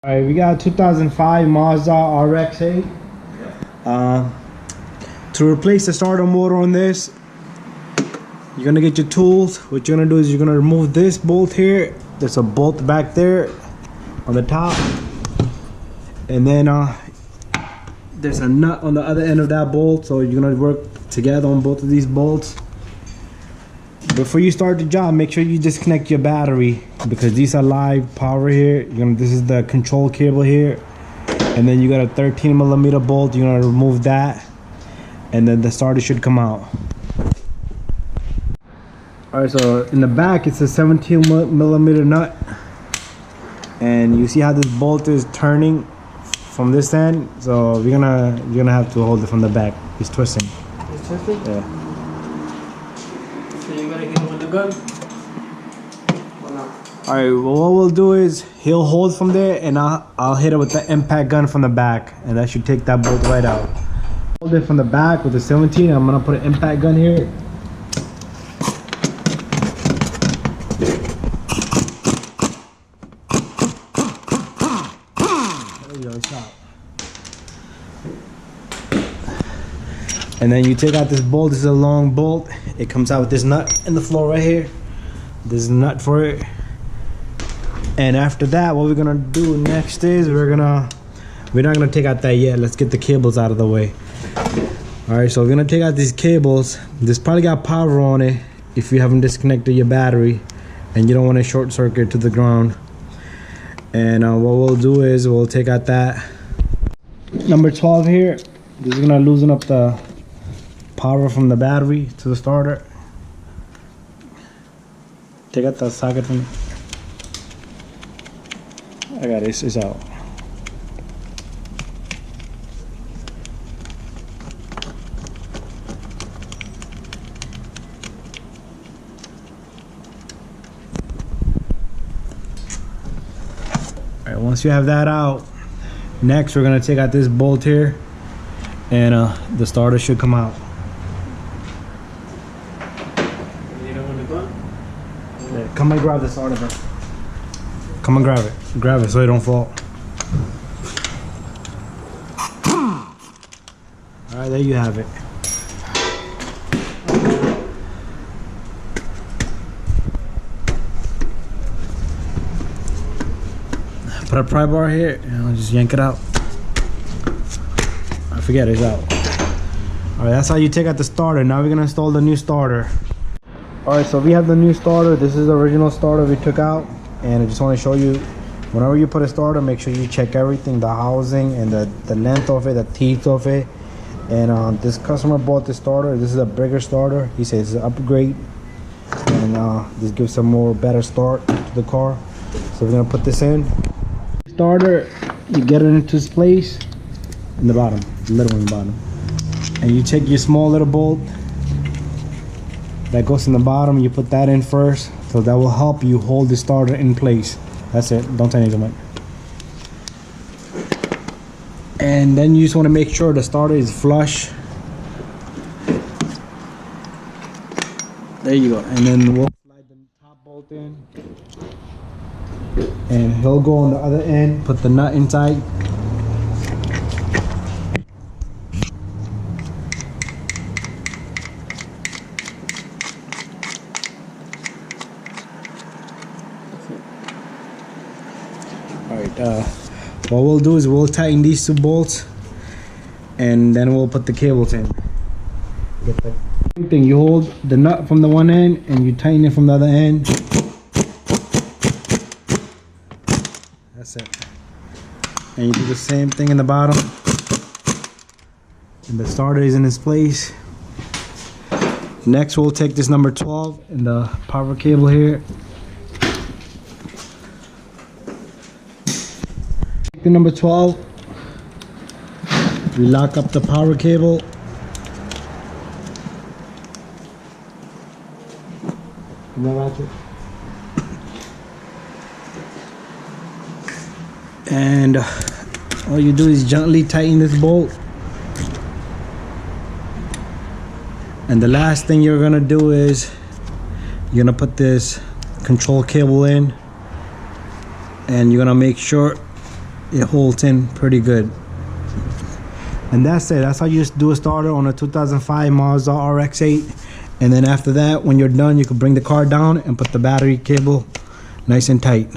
Alright, we got 2005 Mazda RX8. To replace the starter motor on this, you're gonna get your tools. What you're gonna do is you're gonna remove this bolt here. There's a bolt back there on the top, and then there's a nut on the other end of that bolt. So you're gonna work together on both of these bolts. Before you start the job, make sure you disconnect your battery, because these are live power here. This is the control cable here, and then you got a 13mm bolt. You're gonna remove that, and then the starter should come out. All right, so in the back it's a 17mm nut, and you see how this bolt is turning from this end. So you're gonna have to hold it from the back. It's twisting. It's twisting? Yeah. So you gotta hit him with the gun? Or not? Alright, well, what we'll do is he'll hold from there, and I'll hit it with the impact gun from the back, and that should take that bolt right out. Hold it from the back with the 17. I'm gonna put an impact gun here. There you go, it's out. And then you take out this bolt. This is a long bolt. It comes out with this nut in the floor right here. This is a nut for it. And after that, what we're gonna do next is we're not gonna take out that yet. Let's get the cables out of the way. All right, so we're gonna take out these cables. This probably got power on it if you haven't disconnected your battery and you don't want to short circuit to the ground. And what we'll do is we'll take out that number 12 here. This is gonna loosen up the power from the battery to the starter. Take out the socket from. I got it. It's out. All right. Once you have that out, next we're gonna take out this bolt here, and the starter should come out. Yeah, come and grab the starter, bro. Come and grab it. Grab it so it don't fall. Alright, there you have it. Put a pry bar here and I'll just yank it out. I forget it's out. Alright, that's how you take out the starter. Now we're gonna install the new starter. Alright, so we have the new starter. This is the original starter we took out, and I just want to show you, whenever you put a starter, make sure you check everything, the housing and the length of it, the teeth of it. And this customer bought this starter. This is a bigger starter. He says it's an upgrade, and this gives some more better start to the car. So we're gonna put this in. Starter, you get it into its place in the bottom, the little one in the bottom, and you take your small little bolt that goes in the bottom. You put that in first, so that will help you hold the starter in place. That's it. Don't turn anything. And then you just want to make sure the starter is flush. There you go. And then we'll slide the top bolt in, and he'll go on the other end. Put the nut inside. Alright, what we'll do is we'll tighten these two bolts, and then we'll put the cables in. Get the same thing. You hold the nut from the one end and you tighten it from the other end. That's it. And you do the same thing in the bottom. And the starter is in its place. Next, we'll take this number 12 and the power cable here. The number 12, we lock up the power cable. And all you do is gently tighten this bolt. And the last thing you're gonna do is you're gonna put this control cable in, and you're gonna make sure it holds in pretty good. And that's it. That's how you do a starter on a 2005 Mazda RX8. And then after that, when you're done, you can bring the car down and put the battery cable nice and tight.